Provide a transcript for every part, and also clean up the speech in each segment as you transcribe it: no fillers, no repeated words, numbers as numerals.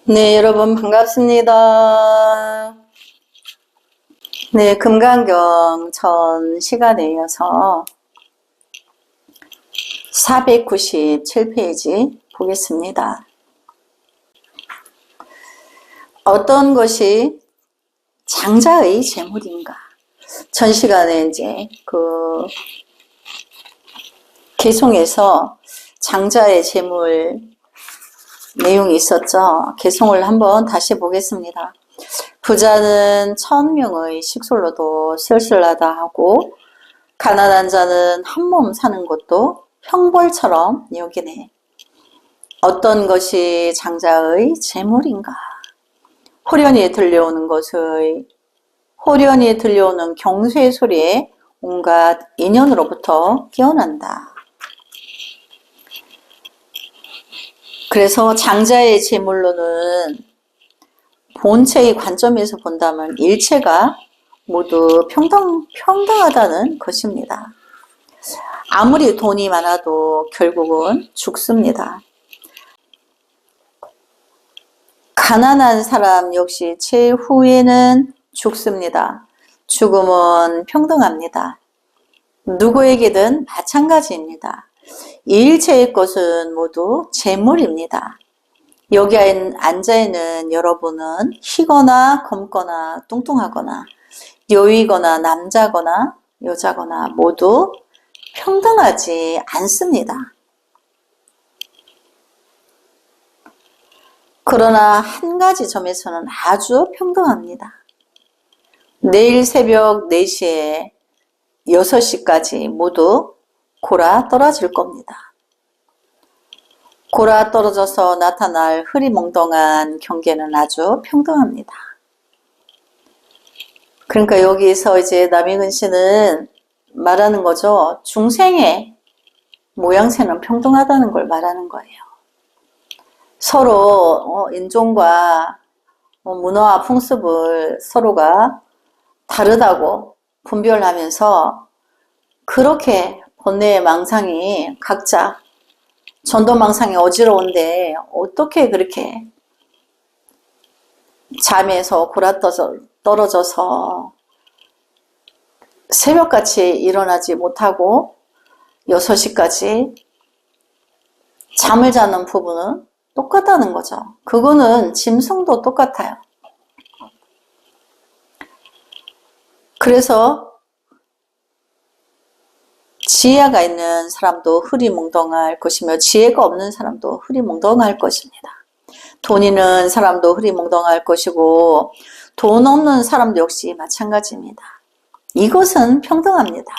네, 여러분 반갑습니다. 네, 금강경 전 시간에 이어서 497페이지 보겠습니다. 어떤 것이 장자의 재물인가? 전 시간에 이제 개송에서 장자의 재물 내용이 있었죠. 개송을 한번 다시 보겠습니다. 부자는 1000명의 식솔로도 쓸쓸하다 하고 가난한 자는 한 몸 사는 것도 형벌처럼 여기네. 어떤 것이 장자의 재물인가? 호련히 들려오는 경쇠 소리에 온갖 인연으로부터 깨어난다. 그래서 장자의 재물로는 본체의 관점에서 본다면 일체가 모두 평등하다는 것입니다. 아무리 돈이 많아도 결국은 죽습니다. 가난한 사람 역시 최후에는 죽습니다. 죽음은 평등합니다. 누구에게든 마찬가지입니다. 일체의 것은 모두 재물입니다. 여기 앉아있는 여러분은 희거나 검거나 뚱뚱하거나 여위거나 남자거나 여자거나 모두 평등하지 않습니다. 그러나 한 가지 점에서는 아주 평등합니다. 내일 새벽 4시에 6시까지 모두 골아 떨어질 겁니다. 골아 떨어져서 나타날 흐리멍덩한 경계는 아주 평등합니다. 그러니까 여기서 이제 남익은 씨는 말하는 거죠. 중생의 모양새는 평등하다는 걸 말하는 거예요. 서로 인종과 문화와 풍습을 서로가 다르다고 분별하면서 그렇게 번뇌의 망상이 각자 전도망상이 어지러운데 어떻게 그렇게 잠에서 골아떨어져서 새벽같이 일어나지 못하고 6시까지 잠을 자는 부분은 똑같다는 거죠. 그거는 짐승도 똑같아요. 그래서 지혜가 있는 사람도 흐리멍덩할 것이며 지혜가 없는 사람도 흐리멍덩할 것입니다. 돈 있는 사람도 흐리멍덩할 것이고 돈 없는 사람도 역시 마찬가지입니다. 이것은 평등합니다.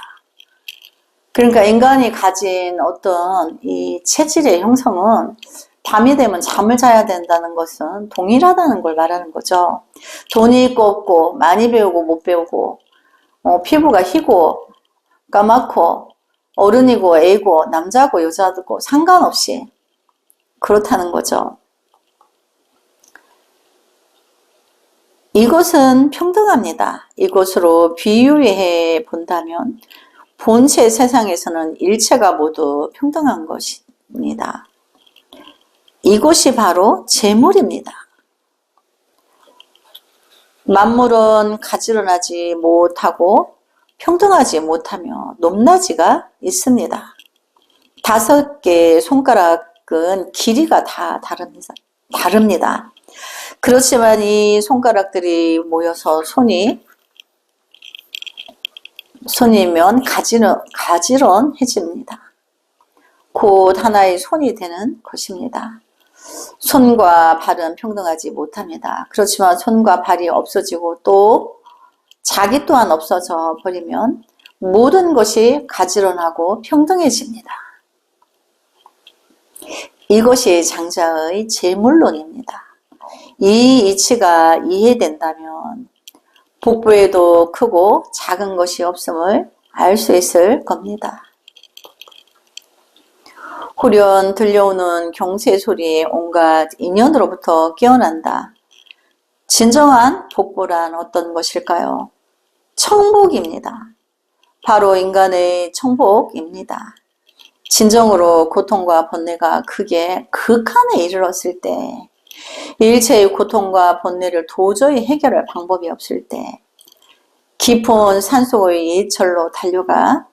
그러니까 인간이 가진 어떤 이 체질의 형성은 밤이 되면 잠을 자야 된다는 것은 동일하다는 걸 말하는 거죠. 돈이 있고 없고 많이 배우고 못 배우고 피부가 희고 까맣고 어른이고 애고 남자고 여자고 상관없이 그렇다는 거죠. 이것은 평등합니다. 이것으로 비유해 본다면 본체 세상에서는 일체가 모두 평등한 것입니다. 이것이 바로 재물입니다. 만물은 가지런하지 못하고 평등하지 못하며 높낮이가 있습니다. 5개의 손가락은 길이가 다 다릅니다. 그렇지만 이 손가락들이 모여서 손이면 가지런해집니다. 곧 하나의 손이 되는 것입니다. 손과 발은 평등하지 못합니다. 그렇지만 손과 발이 없어지고 또 자기 또한 없어져 버리면 모든 것이 가지런하고 평등해집니다. 이것이 장자의 재물론입니다. 이 이치가 이해된다면 복부에도 크고 작은 것이 없음을 알 수 있을 겁니다. 후련 들려오는 경세 소리에 온갖 인연으로부터 깨어난다. 진정한 복부란 어떤 것일까요? 청복입니다. 바로 인간의 청복입니다. 진정으로 고통과 번뇌가 극한에 이르렀을 때 일체의 고통과 번뇌를 도저히 해결할 방법이 없을 때 깊은 산속의 예철로 달려가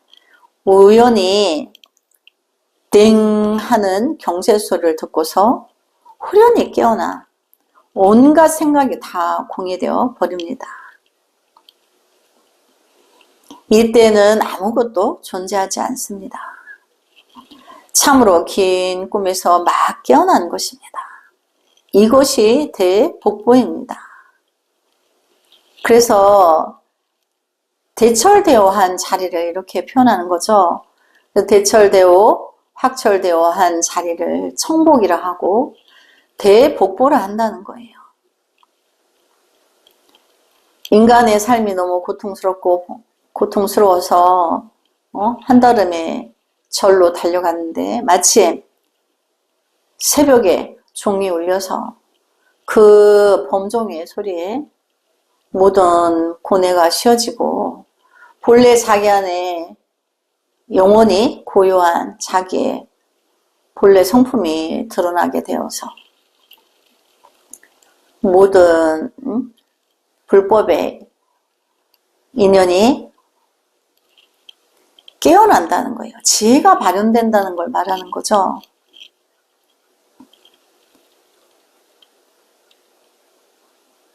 우연히 땡 하는 경세 소리를 듣고서 후련히 깨어나 온갖 생각이 다 공유되어 버립니다. 이때는 아무것도 존재하지 않습니다. 참으로 긴 꿈에서 막 깨어난 것입니다. 이것이 대복보입니다. 그래서 대철대오한 자리를 이렇게 표현하는 거죠. 대철대오, 확철대오한 자리를 청복이라 하고 대복보라 한다는 거예요. 인간의 삶이 너무 고통스러워서 한달음에 절로 달려갔는데 마치 새벽에 종이 울려서 그 범종의 소리에 모든 고뇌가 쉬어지고 본래 자기 안에 영원히 고요한 자기의 본래 성품이 드러나게 되어서 모든 불법의 인연이 깨어난다는 거예요. 지혜가 발현된다는 걸 말하는 거죠.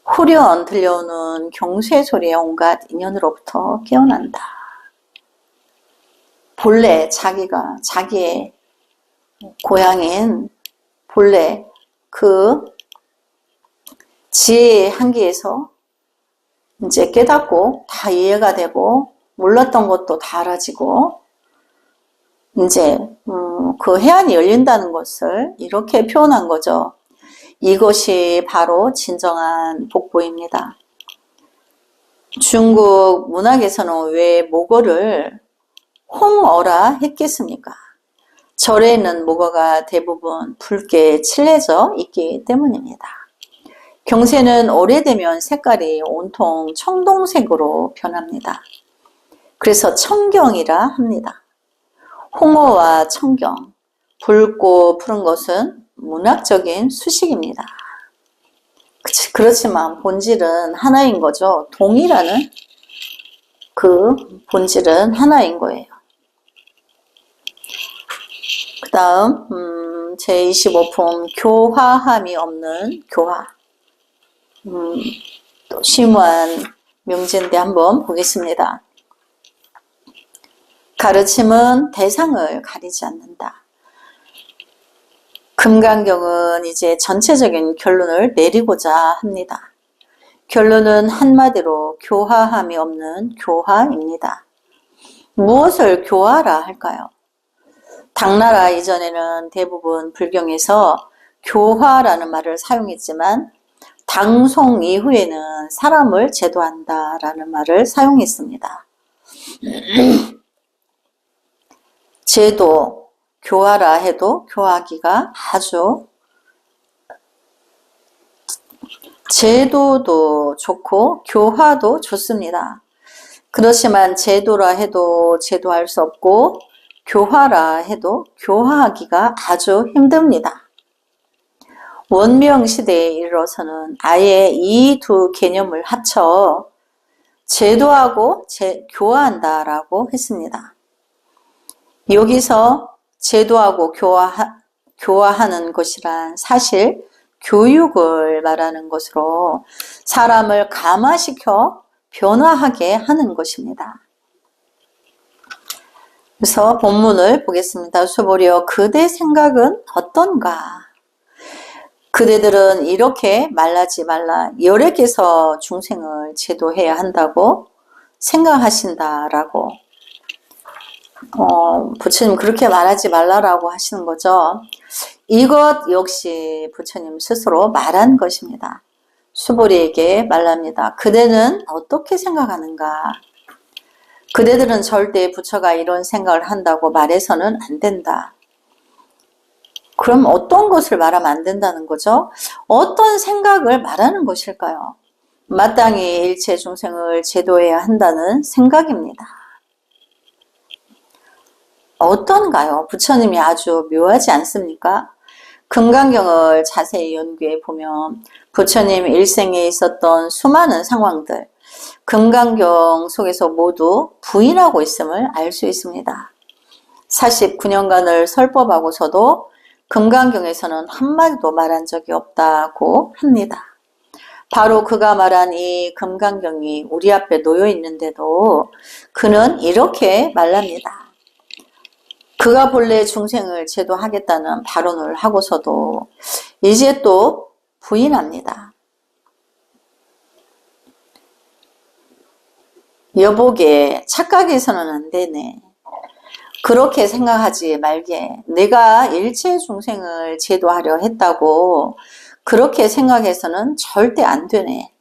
후련 들려오는 경쇠 소리의 온갖 인연으로부터 깨어난다. 본래 자기의 고향인 본래 그 지혜의 한계에서 이제 깨닫고 다 이해가 되고 몰랐던 것도 다 알아지고 이제 그 해안이 열린다는 것을 이렇게 표현한 거죠. 이것이 바로 진정한 복보입니다. 중국 문학에서는 왜 목어를 홍어라 했겠습니까? 절에 있는 목어가 대부분 붉게 칠해져 있기 때문입니다. 경세는 오래되면 색깔이 온통 청동색으로 변합니다. 그래서 청경이라 합니다. 홍어와 청경, 붉고 푸른 것은 문학적인 수식입니다. 그렇지만 본질은 하나인 거죠. 동이라는 그 본질은 하나인 거예요. 그 다음 제25품 교화함이 없는 교화. 또 심오한 명제인데 한번 보겠습니다. 가르침은 대상을 가리지 않는다. 금강경은 이제 전체적인 결론을 내리고자 합니다. 결론은 한마디로 교화함이 없는 교화입니다. 무엇을 교화라 할까요? 당나라 이전에는 대부분 불경에서 교화라는 말을 사용했지만 당송 이후에는 사람을 제도한다라는 말을 사용했습니다. 제도, 교화라 해도 교화하기가 아주 제도도 좋고 교화도 좋습니다. 그렇지만 제도라 해도 제도할 수 없고 교화라 해도 교화하기가 아주 힘듭니다. 원명시대에 이르러서는 아예 이 두 개념을 합쳐 제도하고 교화한다라고 했습니다. 여기서 제도하고 교화하는 것이란 사실 교육을 말하는 것으로 사람을 감화시켜 변화하게 하는 것입니다. 그래서 본문을 보겠습니다. 수보리여 그대 생각은 어떤가? 그대들은 이렇게 말하지 말라. 여래께서 중생을 제도해야 한다고 생각하신다라고 부처님 그렇게 말하지 말라라고 하시는 거죠. 이것 역시 부처님 스스로 말한 것입니다. 수보리에게 말랍니다. 그대는 어떻게 생각하는가? 그대들은 절대 부처가 이런 생각을 한다고 말해서는 안 된다. 그럼 어떤 것을 말하면 안 된다는 거죠? 어떤 생각을 말하는 것일까요? 마땅히 일체 중생을 제도해야 한다는 생각입니다. 어떤가요? 부처님이 아주 묘하지 않습니까? 금강경을 자세히 연구해 보면 부처님 일생에 있었던 수많은 상황들, 금강경 속에서 모두 부인하고 있음을 알 수 있습니다. 49년간을 설법하고서도 금강경에서는 한마디도 말한 적이 없다고 합니다. 바로 그가 말한 이 금강경이 우리 앞에 놓여 있는데도 그는 이렇게 말합니다. 그가 본래 중생을 제도하겠다는 발언을 하고서도 이제 또 부인합니다. 여보게, 착각해서는 안 되네. 그렇게 생각하지 말게. 내가 일체 중생을 제도하려 했다고 그렇게 생각해서는 절대 안 되네.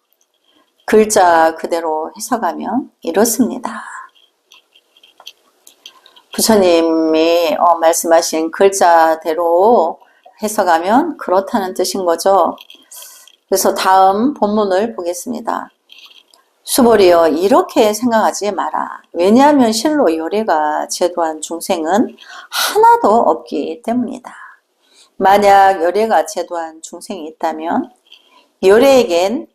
글자 그대로 해석하면 이렇습니다. 부처님이 말씀하신 글자대로 해석하면 그렇다는 뜻인 거죠. 그래서 다음 본문을 보겠습니다. 수보리여, 이렇게 생각하지 마라. 왜냐하면 실로 요래가 제도한 중생은 하나도 없기 때문이다. 만약 요래가 제도한 중생이 있다면 요래에겐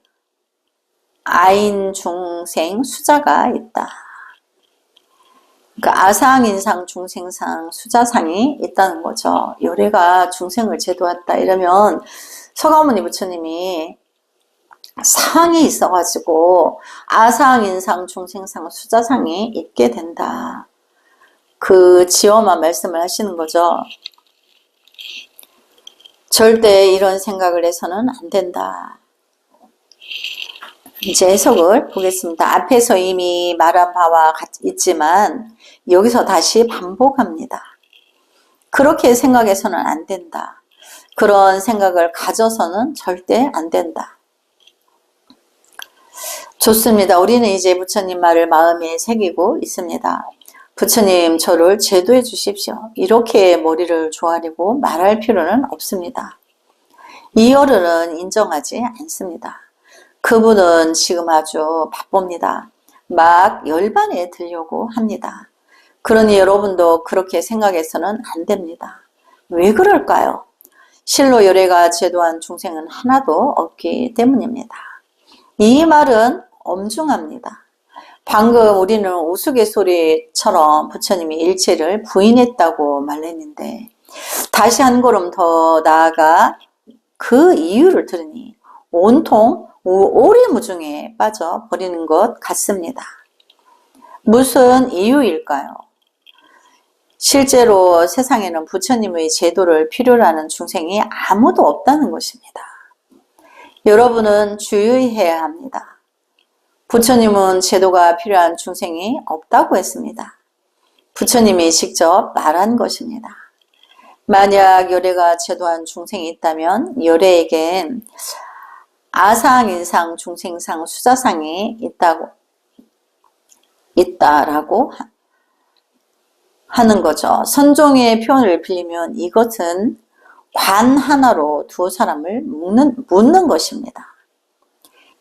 아인 중생 수자가 있다. 그러니까 아상, 인상, 중생상, 수자상이 있다는 거죠. 요래가 중생을 제도했다 이러면 서가모니 부처님이 상이 있어가지고 아상, 인상, 중생상, 수자상이 있게 된다. 그 지어만 말씀을 하시는 거죠. 절대 이런 생각을 해서는 안 된다. 이제 해석을 보겠습니다. 앞에서 이미 말한 바와 있지만 여기서 다시 반복합니다. 그렇게 생각해서는 안 된다. 그런 생각을 가져서는 절대 안 된다. 좋습니다. 우리는 이제 부처님 말을 마음에 새기고 있습니다. 부처님, 저를 제도해 주십시오. 이렇게 머리를 조아리고 말할 필요는 없습니다. 이 어른은 인정하지 않습니다. 그분은 지금 아주 바쁩니다. 막 열반에 들려고 합니다. 그러니 여러분도 그렇게 생각해서는 안 됩니다. 왜 그럴까요? 실로 요래가 제도한 중생은 하나도 없기 때문입니다. 이 말은 엄중합니다. 방금 우리는 우스갯소리처럼 부처님이 일체를 부인했다고 말했는데 다시 한 걸음 더 나아가 그 이유를 들으니 온통 오리무중에 빠져버리는 것 같습니다. 무슨 이유일까요? 실제로 세상에는 부처님의 제도를 필요로 하는 중생이 아무도 없다는 것입니다. 여러분은 주의해야 합니다. 부처님은 제도가 필요한 중생이 없다고 했습니다. 부처님이 직접 말한 것입니다. 만약 요래가 제도한 중생이 있다면 요래에겐 아상, 인상, 중생상, 수자상이 있다라고 하는 거죠. 선종의 표현을 빌리면 이것은 관 하나로 두 사람을 묻는 것입니다.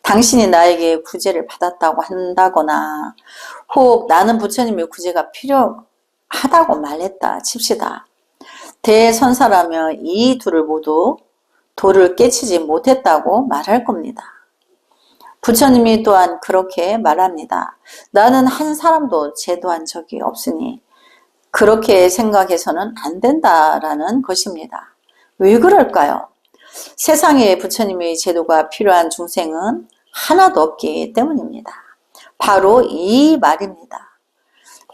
당신이 나에게 구제를 받았다고 한다거나 혹 나는 부처님의 구제가 필요하다고 말했다 칩시다. 대선사라면 이 둘을 모두 도를 깨치지 못했다고 말할 겁니다. 부처님이 또한 그렇게 말합니다. 나는 한 사람도 제도한 적이 없으니 그렇게 생각해서는 안 된다라는 것입니다. 왜 그럴까요? 세상에 부처님의 제도가 필요한 중생은 하나도 없기 때문입니다. 바로 이 말입니다.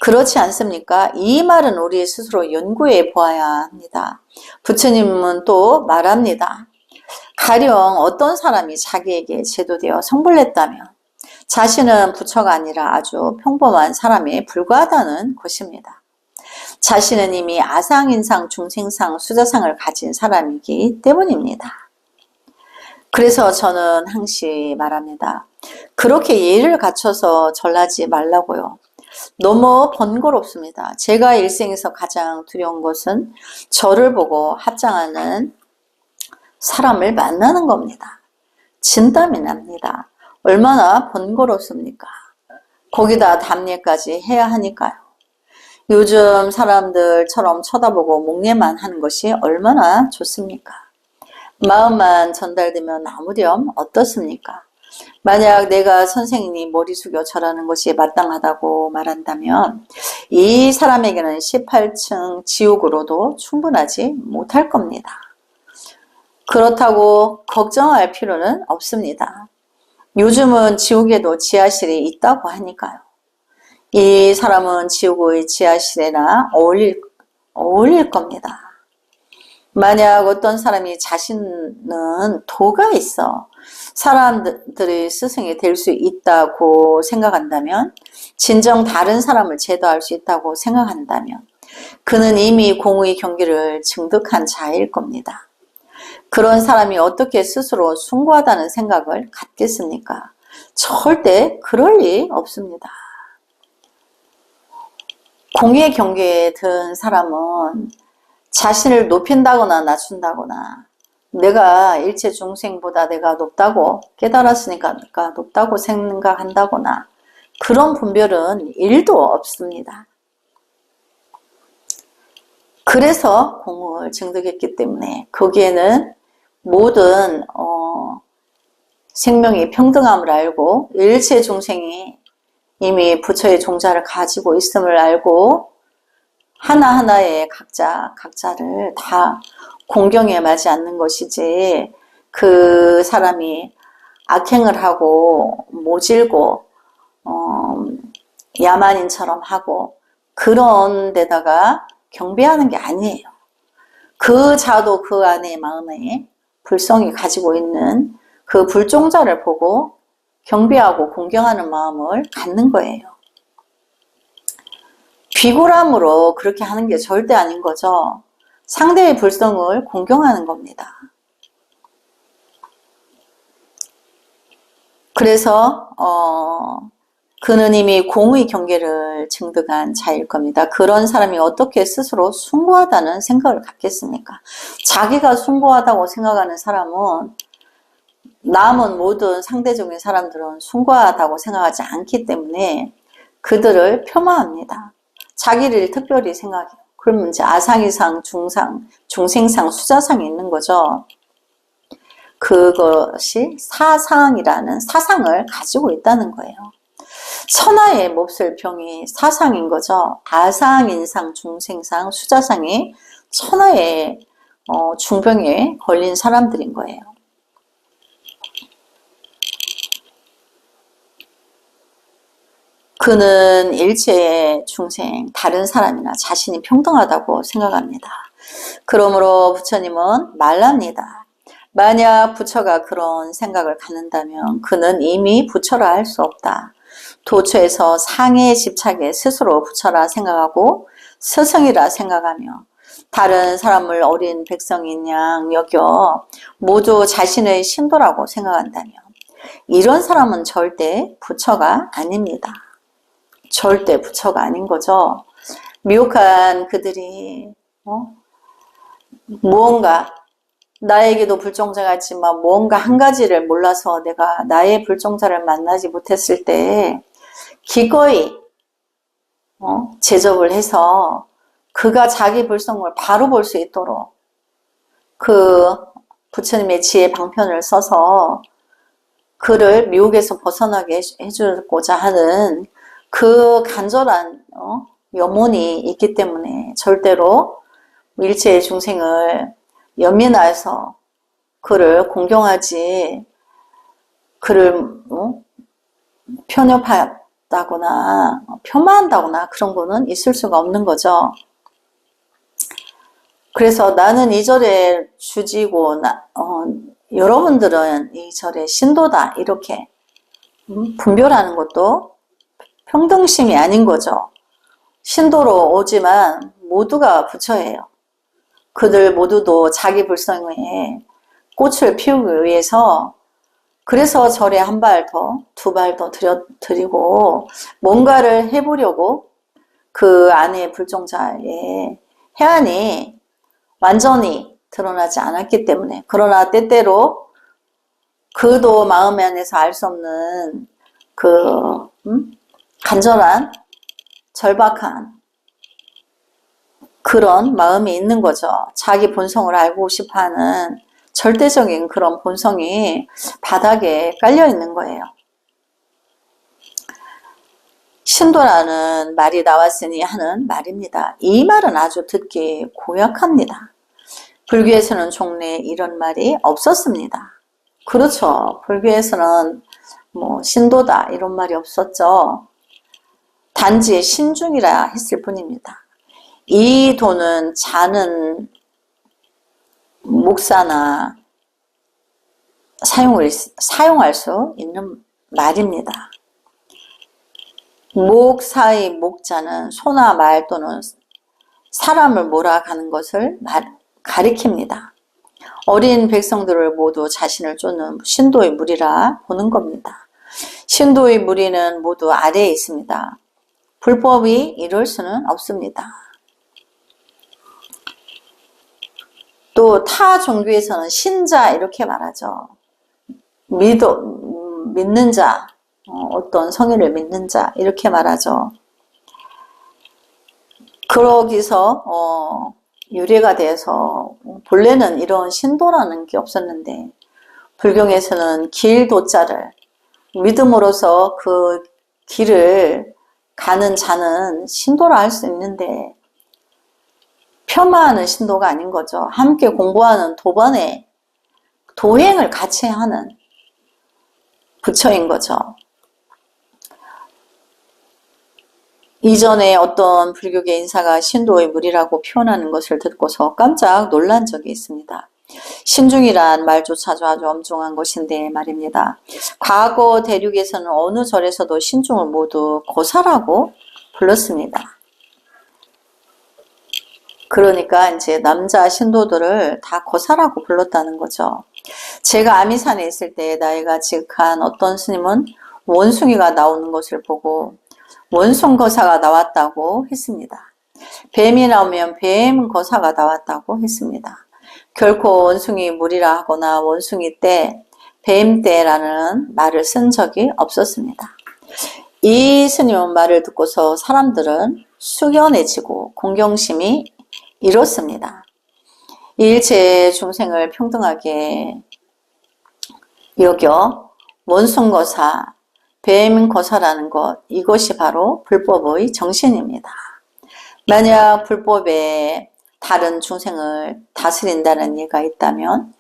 그렇지 않습니까? 이 말은 우리 스스로 연구해 보아야 합니다. 부처님은 또 말합니다. 가령 어떤 사람이 자기에게 제도되어 성불했다면 자신은 부처가 아니라 아주 평범한 사람에 불과하다는 것입니다. 자신은 이미 아상인상, 중생상, 수자상을 가진 사람이기 때문입니다. 그래서 저는 항시 말합니다. 그렇게 예를 갖춰서 전하지 말라고요. 너무 번거롭습니다. 제가 일생에서 가장 두려운 것은 저를 보고 합장하는 사람을 만나는 겁니다. 진땀이 납니다. 얼마나 번거롭습니까? 거기다 답례까지 해야 하니까요. 요즘 사람들처럼 쳐다보고 목례만 하는 것이 얼마나 좋습니까? 마음만 전달되면 아무렴 어떻습니까? 만약 내가 선생님이 머리 숙여 절하는 것이 마땅하다고 말한다면 이 사람에게는 18층 지옥으로도 충분하지 못할 겁니다. 그렇다고 걱정할 필요는 없습니다. 요즘은 지옥에도 지하실이 있다고 하니까요. 이 사람은 지옥의 지하실에나 어울릴 겁니다. 만약 어떤 사람이 자신은 도가 있어 사람들의 스승이 될 수 있다고 생각한다면, 진정 다른 사람을 제도할 수 있다고 생각한다면 그는 이미 공의 경계를 증득한 자일 겁니다. 그런 사람이 어떻게 스스로 숭고하다는 생각을 갖겠습니까? 절대 그럴 리 없습니다. 공의 경계에 든 사람은 자신을 높인다거나 낮춘다거나 내가 일체 중생보다 내가 높다고 깨달았으니까 높다고 생각한다거나 그런 분별은 1도 없습니다. 그래서 공을 증득했기 때문에 거기에는 모든 생명이 평등함을 알고 일체 중생이 이미 부처의 종자를 가지고 있음을 알고 하나하나의 각자를 다 공경에 마지 않는 것이지, 그 사람이 악행을 하고 모질고 야만인처럼 하고 그런 데다가 경배하는 게 아니에요. 그 자도 그 안에 마음에 불성이 가지고 있는 그 불종자를 보고 경배하고 공경하는 마음을 갖는 거예요. 비굴함으로 그렇게 하는 게 절대 아닌 거죠. 상대의 불성을 공경하는 겁니다. 그래서 그는 이미 공의 경계를 증득한 자일 겁니다. 그런 사람이 어떻게 스스로 숭고하다는 생각을 갖겠습니까? 자기가 숭고하다고 생각하는 사람은 남은 모든 상대적인 사람들은 숭고하다고 생각하지 않기 때문에 그들을 폄하합니다. 자기를 특별히 생각해요. 그러면 이제 아상이상, 중상, 중생상, 수자상이 있는 거죠. 그것이 사상이라는 사상을 가지고 있다는 거예요. 천하의 몹쓸 병이 사상인 거죠. 아상, 인상, 중생상, 수자상이 천하의 중병에 걸린 사람들인 거예요. 그는 일체의 중생, 다른 사람이나 자신이 평등하다고 생각합니다. 그러므로 부처님은 말랍니다. 만약 부처가 그런 생각을 갖는다면 그는 이미 부처라 할 수 없다. 도처에서 상해에 집착해 스스로 부처라 생각하고 스승이라 생각하며 다른 사람을 어린 백성인 양 여겨 모두 자신의 신도라고 생각한다면 이런 사람은 절대 부처가 아닙니다. 절대 부처가 아닌 거죠. 미혹한 그들이 무언가 나에게도 불종자가 있지만 무언가 한 가지를 몰라서 내가 나의 불종자를 만나지 못했을 때 기꺼이 제접을 해서 그가 자기 불성을 바로 볼 수 있도록 그 부처님의 지혜 방편을 써서 그를 미혹에서 벗어나게 해주고자 하는 그 간절한 염원이 있기 때문에 절대로 일체의 중생을 연민하여서 그를 공경하지, 그를 편협하다거나 폄하한다거나 그런 거는 있을 수가 없는 거죠. 그래서 나는 이 절에 주지고 여러분들은 이 절에 신도다 이렇게 분별하는 것도 평등심이 아닌 거죠. 신도로 오지만 모두가 부처예요. 그들 모두도 자기 불성에 꽃을 피우기 위해서 그래서 절에 한 발 더, 두 발 더 드리고 뭔가를 해보려고 그 안에 불종자의 해안이 완전히 드러나지 않았기 때문에, 그러나 때때로 그도 마음 안에서 알 수 없는 그 간절한 절박한 그런 마음이 있는 거죠. 자기 본성을 알고 싶어하는 절대적인 그런 본성이 바닥에 깔려 있는 거예요. 신도라는 말이 나왔으니 하는 말입니다. 이 말은 아주 듣기 고약합니다. 불교에서는 종래 이런 말이 없었습니다. 그렇죠. 불교에서는 뭐 신도다 이런 말이 없었죠. 단지 신중이라 했을 뿐입니다. 이 도는 자는 목사나 사용할 수 있는 말입니다. 목사의 목자는 소나 말 또는 사람을 몰아가는 것을 가리킵니다. 어린 백성들을 모두 자신을 쫓는 신도의 무리라 보는 겁니다. 신도의 무리는 모두 아래에 있습니다. 불법이 이룰 수는 없습니다. 또 타 종교에서는 신자 이렇게 말하죠. 믿는 자, 어떤 성의를 믿는 자 이렇게 말하죠. 그러기서 유래가 돼서 본래는 이런 신도라는 게 없었는데 불경에서는 길도자를 믿음으로써 그 길을 가는 자는 신도라 할 수 있는데 폄하하는 신도가 아닌 거죠. 함께 공부하는 도반에 도행을 같이 하는 부처인 거죠. 이전에 어떤 불교계 인사가 신도의 무리라고 표현하는 것을 듣고서 깜짝 놀란 적이 있습니다. 신중이란 말조차도 아주 엄중한 것인데 말입니다. 과거 대륙에서는 어느 절에서도 신중을 모두 고사라고 불렀습니다. 그러니까 이제 남자 신도들을 다 고사라고 불렀다는 거죠. 제가 아미산에 있을 때 나이가 지극한 어떤 스님은 원숭이가 나오는 것을 보고 원숭거사가 나왔다고 했습니다. 뱀이 나오면 뱀거사가 나왔다고 했습니다. 결코 원숭이 무리라 하거나 원숭이 떼, 뱀 떼라는 말을 쓴 적이 없었습니다. 이 스님의 말을 듣고서 사람들은 숙연해지고 공경심이 이렇습니다. 일체 중생을 평등하게 여겨 원숭거사, 뱀거사라는 것, 이것이 바로 불법의 정신입니다. 만약 불법에 다른 중생을 다스린다는 예가 있다면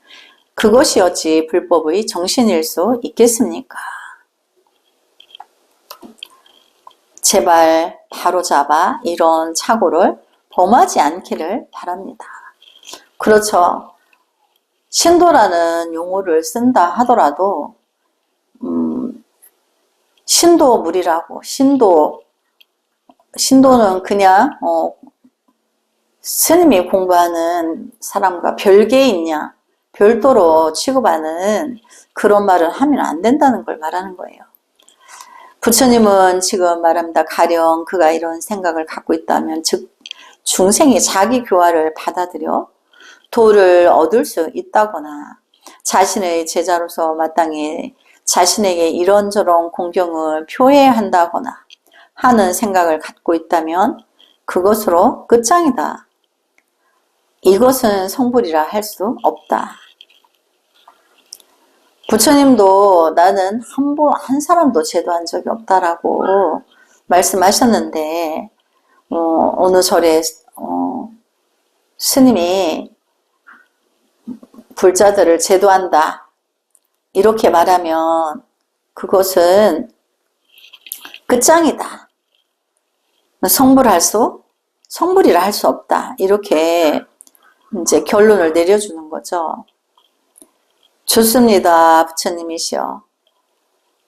그것이 어찌 불법의 정신일 수 있겠습니까? 제발 바로잡아 이런 착오를 범하지 않기를 바랍니다. 그렇죠. 신도라는 용어를 쓴다 하더라도 신도물이라고 신도는 그냥 스님이 공부하는 사람과 별개에 있냐 별도로 취급하는 그런 말을 하면 안 된다는 걸 말하는 거예요. 부처님은 지금 말합니다. 가령 그가 이런 생각을 갖고 있다면 즉 중생이 자기 교화를 받아들여 도를 얻을 수 있다거나 자신의 제자로서 마땅히 자신에게 이런저런 공경을 표해야 한다거나 하는 생각을 갖고 있다면 그것으로 끝장이다. 이것은 성불이라 할 수 없다. 부처님도 나는 한 사람도 제도한 적이 없다라고 말씀하셨는데 어느 절에 스님이 불자들을 제도한다 이렇게 말하면 그것은 끝장이다. 성불이라 할 수 없다. 이렇게 이제 결론을 내려주는 거죠. 좋습니다. 부처님이시여.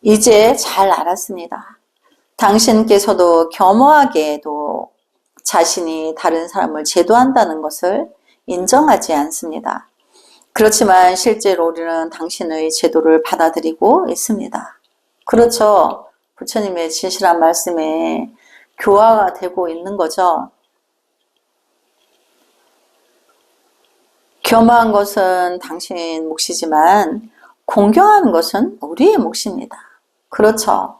이제 잘 알았습니다. 당신께서도 겸허하게도 자신이 다른 사람을 제도한다는 것을 인정하지 않습니다. 그렇지만 실제로 우리는 당신의 제도를 받아들이고 있습니다. 그렇죠. 부처님의 진실한 말씀에 교화가 되고 있는 거죠. 겸허한 것은 당신 몫이지만 공경하는 것은 우리의 몫입니다. 그렇죠.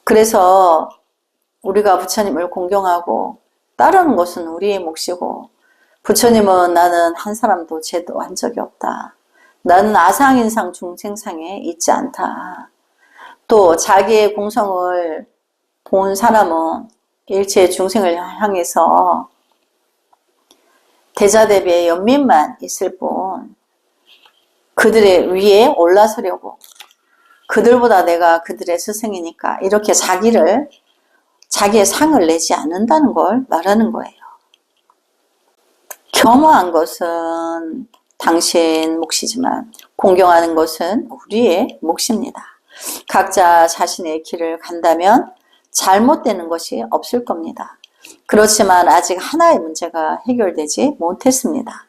그래서 우리가 부처님을 공경하고 따르는 것은 우리의 몫이고 부처님은 나는 한 사람도 제도한 적이 없다. 나는 아상인상 중생상에 있지 않다. 또 자기의 공성을 본 사람은 일체 중생을 향해서 대자대비의 연민만 있을 뿐 그들의 위에 올라서려고 그들보다 내가 그들의 스승이니까 이렇게 자기의 상을 내지 않는다는 걸 말하는 거예요. 겸허한 것은 당신 몫이지만 공경하는 것은 우리의 몫입니다. 각자 자신의 길을 간다면 잘못되는 것이 없을 겁니다. 그렇지만 아직 하나의 문제가 해결되지 못했습니다.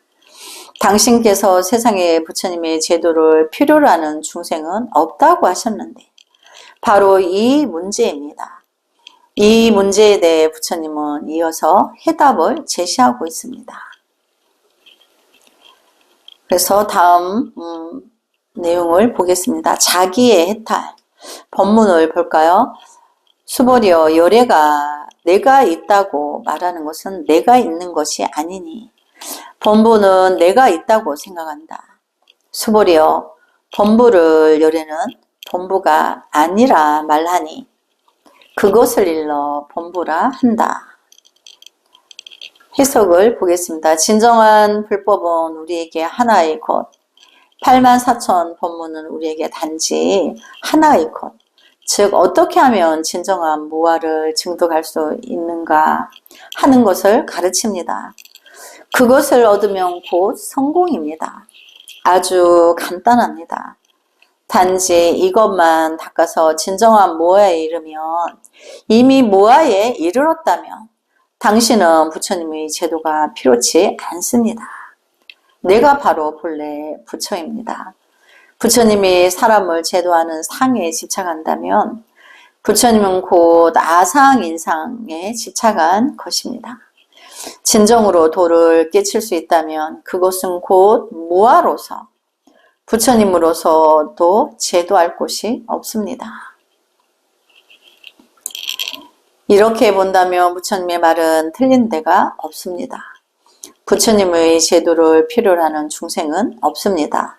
당신께서 세상에 부처님의 제도를 필요로 하는 중생은 없다고 하셨는데 바로 이 문제입니다. 이 문제에 대해 부처님은 이어서 해답을 제시하고 있습니다. 그래서 다음 내용을 보겠습니다. 자기의 해탈. 본문을 볼까요? 수보리여 열애가 내가 있다고 말하는 것은 내가 있는 것이 아니니 본부는 내가 있다고 생각한다. 수보리여 본부를 열애는 본부가 아니라 말하니 그것을 일러 본부라 한다. 해석을 보겠습니다. 진정한 불법은 우리에게 하나의 것, 84,000 법문은 우리에게 단지 하나의 것, 즉 어떻게 하면 진정한 무아를 증득할 수 있는가 하는 것을 가르칩니다. 그것을 얻으면 곧 성공입니다. 아주 간단합니다. 단지 이것만 닦아서 진정한 무아에 이르면 이미 무아에 이르렀다면 당신은 부처님의 제도가 필요치 않습니다. 내가 바로 본래 부처입니다. 부처님이 사람을 제도하는 상에 집착한다면 부처님은 곧 아상인상에 집착한 것입니다. 진정으로 도를 깨칠 수 있다면 그것은 곧 무아로서 부처님으로서도 제도할 곳이 없습니다. 이렇게 본다면 부처님의 말은 틀린 데가 없습니다. 부처님의 제도를 필요로 하는 중생은 없습니다.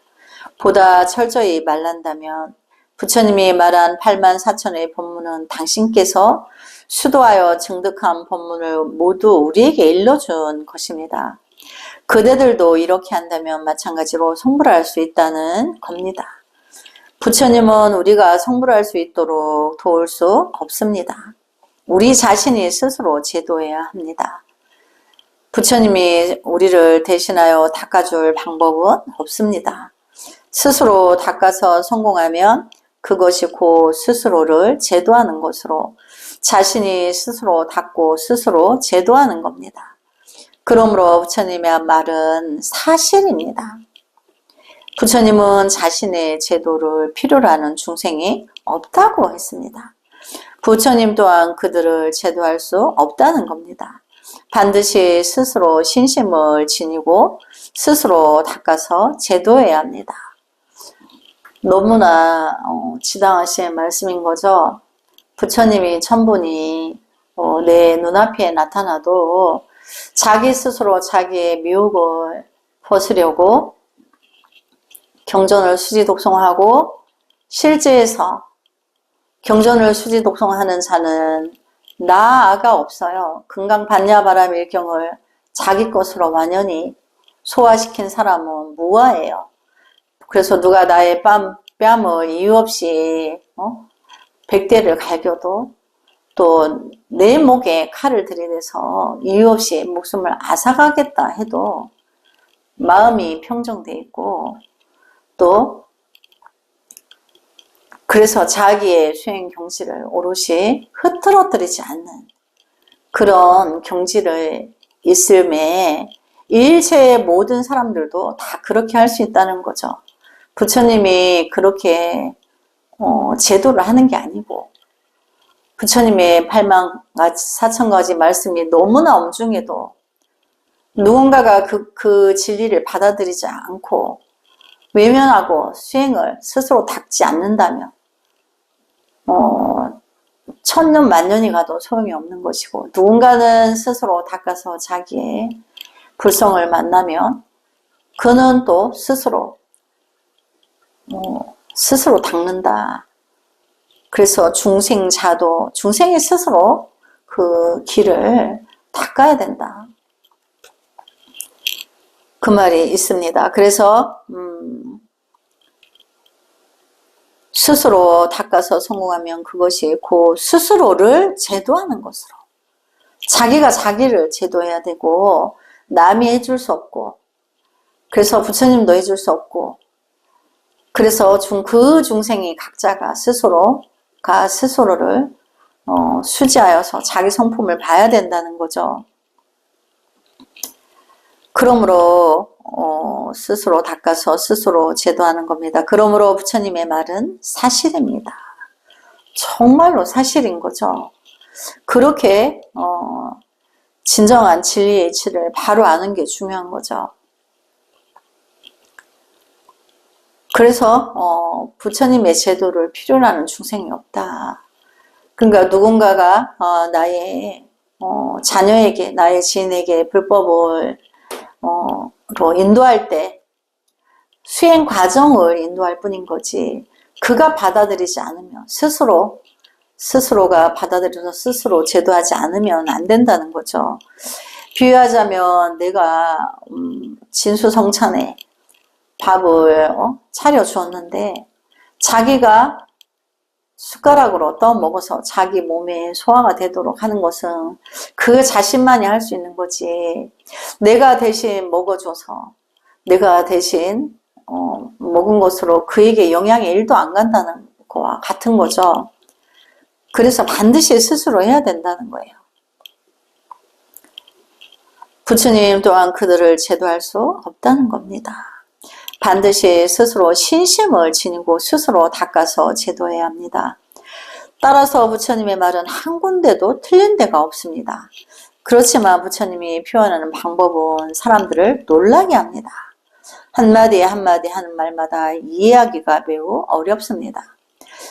보다 철저히 말한다면 부처님이 말한 84,000의 법문은 당신께서 수도하여 증득한 법문을 모두 우리에게 일러준 것입니다. 그대들도 이렇게 한다면 마찬가지로 성불할 수 있다는 겁니다. 부처님은 우리가 성불할 수 있도록 도울 수 없습니다. 우리 자신이 스스로 제도해야 합니다. 부처님이 우리를 대신하여 닦아줄 방법은 없습니다. 스스로 닦아서 성공하면 그것이 곧 스스로를 제도하는 것으로 자신이 스스로 닦고 스스로 제도하는 겁니다. 그러므로 부처님의 말은 사실입니다. 부처님은 자신의 제도를 필요로 하는 중생이 없다고 했습니다. 부처님 또한 그들을 제도할 수 없다는 겁니다. 반드시 스스로 신심을 지니고 스스로 닦아서 제도해야 합니다. 너무나 지당하신 말씀인 거죠. 부처님이 천분이 내 눈앞에 나타나도 자기 스스로 자기의 미혹을 벗으려고 경전을 수지독송하고 실제에서 경전을 수지독송하는 자는 나아가 없어요. 금강반야바람 일경을 자기 것으로 완연히 소화시킨 사람은 무아예요. 그래서 누가 나의 뺨을 이유 없이 100대를 갈겨도 또 내 목에 칼을 들이대서 이유 없이 목숨을 앗아가겠다 해도 마음이 평정돼 있고 또 그래서 자기의 수행 경지를 오롯이 흐트러뜨리지 않는 그런 경지를 있음에 일체의 모든 사람들도 다 그렇게 할 수 있다는 거죠. 부처님이 그렇게 제도를 하는 게 아니고 부처님의 84,000가지 말씀이 너무나 엄중해도 누군가가 그 진리를 받아들이지 않고 외면하고 수행을 스스로 닦지 않는다면 천년 만년이 가도 소용이 없는 것이고 누군가는 스스로 닦아서 자기의 불성을 만나면 그는 또 스스로 스스로 닦는다. 그래서 중생자도 중생이 스스로 그 길을 닦아야 된다. 그 말이 있습니다. 그래서 스스로 닦아서 성공하면 그것이 그 스스로를 제도하는 것으로, 자기가 자기를 제도해야 되고 남이 해줄 수 없고, 그래서 부처님도 해줄 수 없고, 그래서 그 중생이 각자가 스스로를 수지하여서 자기 성품을 봐야 된다는 거죠. 그러므로 스스로 닦아서 스스로 제도하는 겁니다. 그러므로 부처님의 말은 사실입니다. 정말로 사실인 거죠. 그렇게 진정한 진리의 이치를 바로 아는 게 중요한 거죠. 그래서 부처님의 제도를 필요로 하는 중생이 없다. 그러니까 누군가가 나의 자녀에게, 나의 지인에게 불법을 인도할 때 수행 과정을 인도할 뿐인 거지, 그가 받아들이지 않으면, 스스로가 받아들여서 스스로 제도하지 않으면 안 된다는 거죠. 비유하자면 내가 진수성찬에 밥을 차려주었는데 자기가 숟가락으로 떠먹어서 자기 몸에 소화가 되도록 하는 것은 그 자신만이 할 수 있는 거지, 내가 대신 먹어줘서 내가 대신 먹은 것으로 그에게 영향이 1도 안 간다는 거와 같은 거죠. 그래서 반드시 스스로 해야 된다는 거예요. 부처님 또한 그들을 제도할 수 없다는 겁니다. 반드시 스스로 신심을 지니고 스스로 닦아서 제도해야 합니다. 따라서 부처님의 말은 한 군데도 틀린 데가 없습니다. 그렇지만 부처님이 표현하는 방법은 사람들을 놀라게 합니다. 한마디 한마디 하는 말마다 이해하기가 매우 어렵습니다.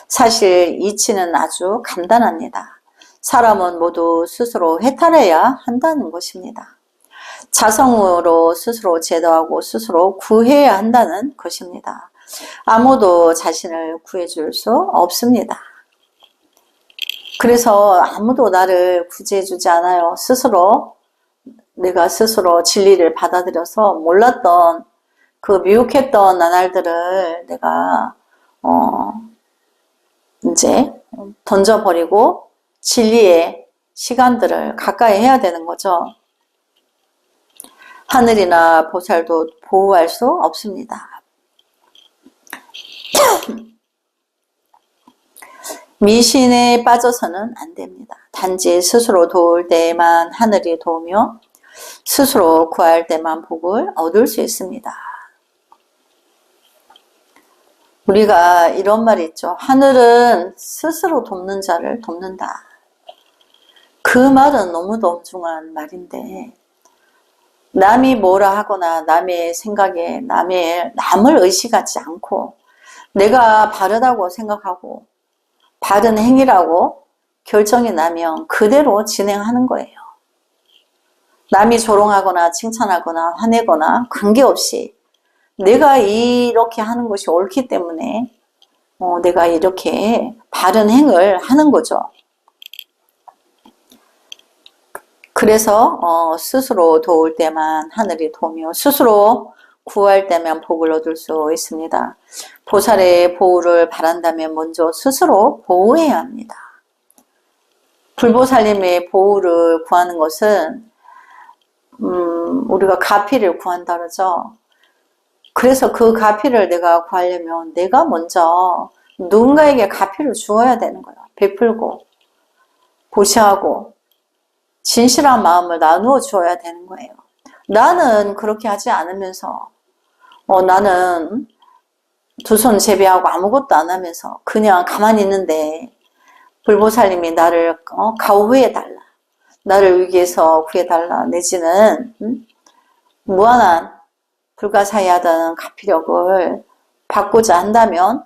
사실 이치는 아주 간단합니다. 사람은 모두 스스로 해탈해야 한다는 것입니다. 자성으로 스스로 제도하고 스스로 구해야 한다는 것입니다. 아무도 자신을 구해줄 수 없습니다. 그래서 아무도 나를 구제해주지 않아요. 내가 스스로 진리를 받아들여서 몰랐던 그 미혹했던 나날들을 내가 이제 던져버리고 진리의 시간들을 가까이 해야 되는 거죠. 하늘이나 보살도 보호할 수 없습니다. 미신에 빠져서는 안 됩니다. 단지 스스로 도울 때만 하늘이 도우며 스스로 구할 때만 복을 얻을 수 있습니다. 우리가 이런 말이 있죠. 하늘은 스스로 돕는 자를 돕는다. 그 말은 너무도 엄중한 말인데, 남이 뭐라 하거나 남의 생각에 남을 의식하지 않고 내가 바르다고 생각하고 바른 행위라고 결정이 나면 그대로 진행하는 거예요. 남이 조롱하거나 칭찬하거나 화내거나 관계없이 내가 이렇게 하는 것이 옳기 때문에 내가 이렇게 바른 행을 하는 거죠. 그래서 스스로 도울 때만 하늘이 도우며 스스로 구할 때면 복을 얻을 수 있습니다. 보살의 보호를 바란다면 먼저 스스로 보호해야 합니다. 불보살님의 보호를 구하는 것은 우리가 가피를 구한다 그러죠. 그래서 그 가피를 내가 구하려면 내가 먼저 누군가에게 가피를 주어야 되는 거예요. 베풀고 보시하고 진실한 마음을 나누어 주어야 되는 거예요. 나는 그렇게 하지 않으면서 나는 두 손 제비하고 아무것도 안 하면서 그냥 가만히 있는데 불보살님이 나를 가호해달라, 나를 위기에서 구해달라, 내지는 무한한 불가사의하다는 가피력을 받고자 한다면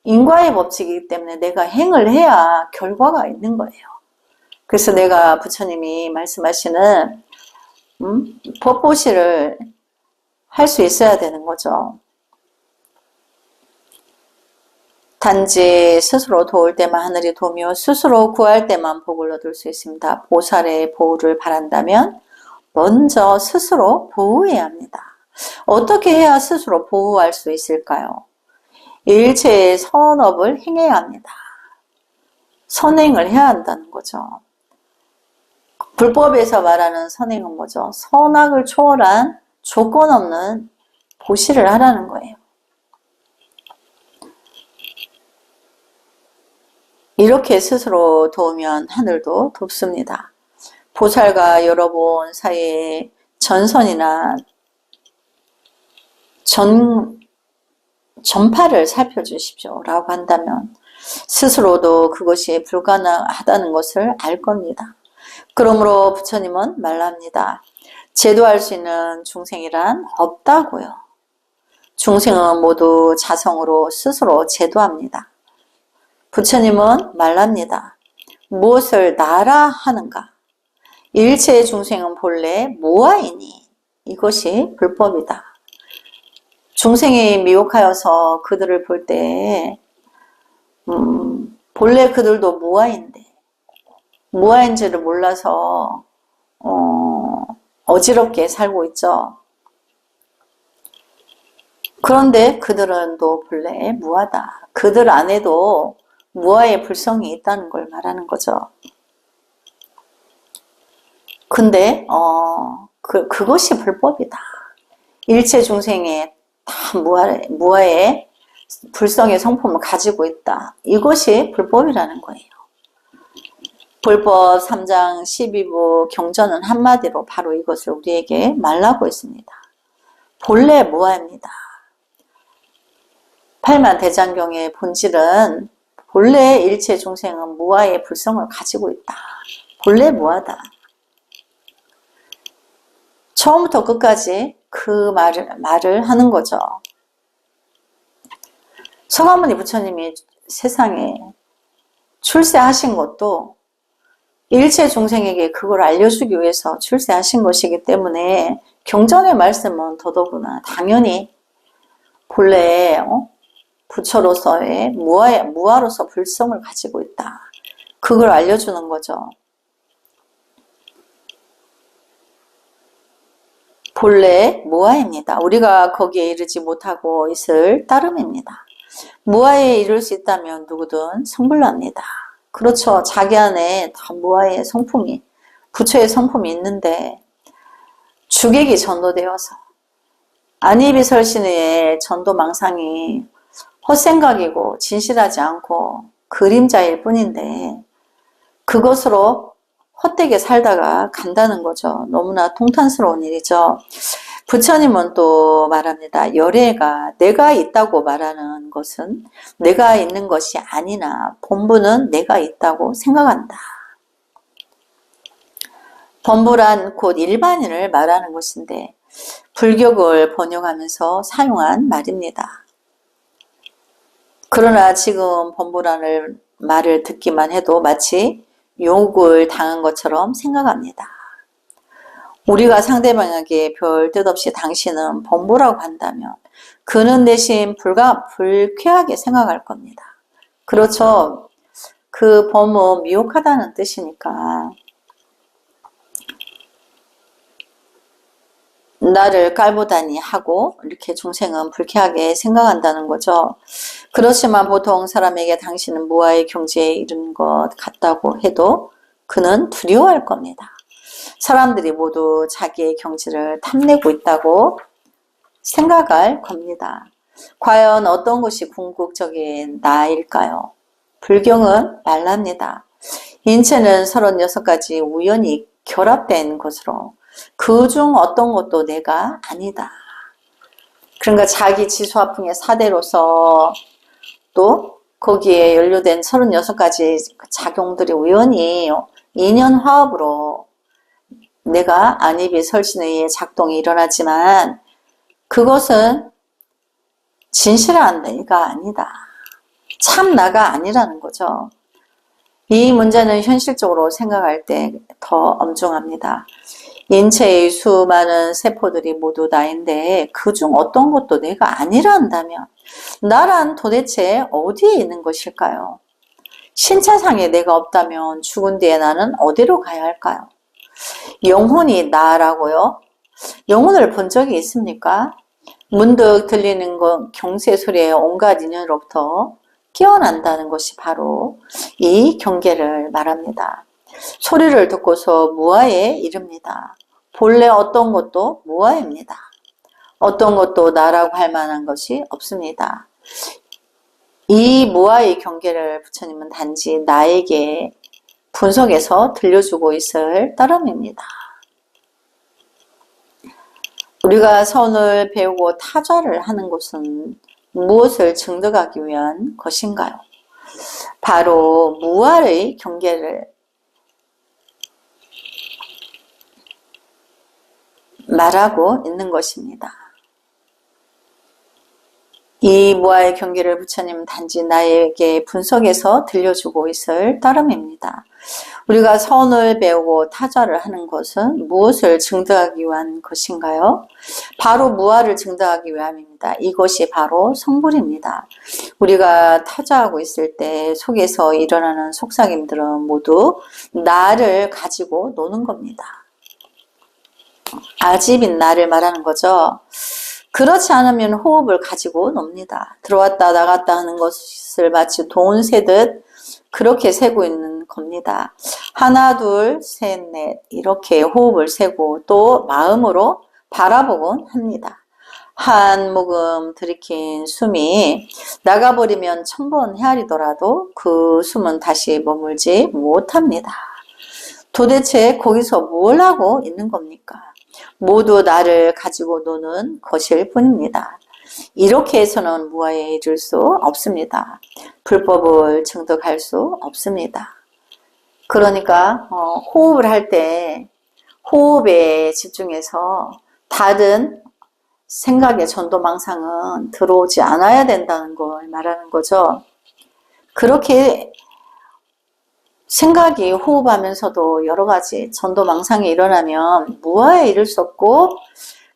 인과의 법칙이기 때문에 내가 행을 해야 결과가 있는 거예요. 그래서 내가 부처님이 말씀하시는 법보시를 할 수 있어야 되는 거죠. 단지 스스로 도울 때만 하늘이 도며 스스로 구할 때만 복을 얻을 수 있습니다. 보살의 보호를 바란다면 먼저 스스로 보호해야 합니다. 어떻게 해야 스스로 보호할 수 있을까요? 일체의 선업을 행해야 합니다. 선행을 해야 한다는 거죠. 불법에서 말하는 선행은 뭐죠? 선악을 초월한 조건 없는 보시를 하라는 거예요. 이렇게 스스로 도우면 하늘도 돕습니다. 보살과 여러분 사이의 전선이나 전파를 살펴주십시오 라고 한다면 스스로도 그것이 불가능하다는 것을 알 겁니다. 그러므로 부처님은 말합니다. 제도할 수 있는 중생이란 없다고요. 중생은 모두 자성으로 스스로 제도합니다. 부처님은 말합니다. 무엇을 나라 하는가? 일체의 중생은 본래 무아이니 이것이 불법이다. 중생이 미혹하여서 그들을 볼 때 본래 그들도 무아인데 무아인지를 몰라서 어지럽게 살고 있죠. 그런데 그들은 또 본래 무아다. 그들 안에도 무아의 불성이 있다는 걸 말하는 거죠. 근데 그것이 불법이다. 일체 중생에 다 무아의 불성의 성품을 가지고 있다. 이것이 불법이라는 거예요. 불법 3장 12부 경전은 한마디로 바로 이것을 우리에게 말하고 있습니다. 본래 무아입니다. 팔만대장경의 본질은 본래 일체 중생은 무아의 불성을 가지고 있다. 본래 무아다. 처음부터 끝까지 그 말을 하는 거죠. 서가모니 부처님이 세상에 출세하신 것도 일체 중생에게 그걸 알려주기 위해서 출세하신 것이기 때문에 경전의 말씀은 더더구나 당연히 본래 부처로서의 무아로서 불성을 가지고 있다. 그걸 알려주는 거죠. 본래 무아입니다. 우리가 거기에 이르지 못하고 있을 따름입니다. 무아에 이룰 수 있다면 누구든 성불납니다. 그렇죠. 자기 안에 다 무아의 성품이, 부처의 성품이 있는데 주객이 전도되어서 안이비설신의 전도망상이 헛생각이고 진실하지 않고 그림자일 뿐인데 그것으로 헛되게 살다가 간다는 거죠. 너무나 통탄스러운 일이죠. 부처님은 또 말합니다. 열애가 내가 있다고 말하는 것은 내가 있는 것이 아니나 본부는 내가 있다고 생각한다. 본부란 곧 일반인을 말하는 것인데 불격을 번역하면서 사용한 말입니다. 그러나 지금 본부라는 말을 듣기만 해도 마치 욕을 당한 것처럼 생각합니다. 우리가 상대방에게 별 뜻 없이 당신은 범부라고 한다면 그는 대신 불쾌하게 생각할 겁니다. 그렇죠. 그 범은 미혹하다는 뜻이니까 나를 깔보다니 하고 이렇게 중생은 불쾌하게 생각한다는 거죠. 그렇지만 보통 사람에게 당신은 무아의 경지에 이른 것 같다고 해도 그는 두려워할 겁니다. 사람들이 모두 자기의 경지를 탐내고 있다고 생각할 겁니다. 과연 어떤 것이 궁극적인 나일까요? 불경은 말랍니다. 인체는 36가지 우연히 결합된 것으로 그중 어떤 것도 내가 아니다. 그러니까 자기 지수화풍의 사대로서 또 거기에 연루된 36가지 작용들이 우연히 인연화합으로 내가 안입이 설신에 의해 작동이 일어나지만 그것은 진실한 내가 아니다. 참 나가 아니라는 거죠. 이 문제는 현실적으로 생각할 때 더 엄중합니다. 인체의 수많은 세포들이 모두 나인데 그중 어떤 것도 내가 아니라 한다면 나란 도대체 어디에 있는 것일까요? 신체상에 내가 없다면 죽은 뒤에 나는 어디로 가야 할까요? 영혼이 나라고요? 영혼을 본 적이 있습니까? 문득 들리는 경세 소리에 온갖 인연으로부터 깨어난다는 것이 바로 이 경계를 말합니다. 소리를 듣고서 무아에 이릅니다. 본래 어떤 것도 무아입니다. 어떤 것도 나라고 할 만한 것이 없습니다. 이 무아의 경계를 부처님은 단지 나에게 분석해서 들려주고 있을 따름입니다. 우리가 선을 배우고 타자를 하는 것은 무엇을 증득하기 위한 것인가요? 바로 무아의 경계를 말하고 있는 것입니다. 이 무아의 경계를 부처님은 단지 나에게 분석해서 들려주고 있을 따름입니다. 우리가 선을 배우고 타자를 하는 것은 무엇을 증득하기 위한 것인가요? 바로 무아를 증득하기 위함입니다. 이것이 바로 성불입니다. 우리가 타자하고 있을 때 속에서 일어나는 속삭임들은 모두 나를 가지고 노는 겁니다. 아집인 나를 말하는 거죠. 그렇지 않으면 호흡을 가지고 놉니다. 들어왔다 나갔다 하는 것을 마치 돈 세듯 그렇게 세고 있는 겁니다. 하나, 둘, 셋, 넷 이렇게 호흡을 세고 또 마음으로 바라보곤 합니다. 한 모금 들이킨 숨이 나가버리면 1000번 헤아리더라도 그 숨은 다시 머물지 못합니다. 도대체 거기서 뭘 하고 있는 겁니까? 모두 나를 가지고 노는 것일 뿐입니다. 이렇게 해서는 무아에 이를 수 없습니다. 불법을 증득할 수 없습니다. 그러니까 호흡을 할 때 호흡에 집중해서 다른 생각의 전도망상은 들어오지 않아야 된다는 걸 말하는 거죠. 그렇게 생각이 호흡하면서도 여러 가지 전도망상이 일어나면 무아에 이를 수 없고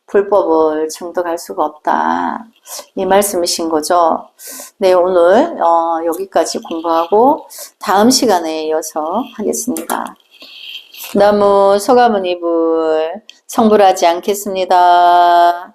불법을 증득할 수가 없다. 이 말씀이신 거죠. 네, 오늘 여기까지 공부하고 다음 시간에 이어서 하겠습니다. 나무 소가모니불 성불하지 않겠습니다.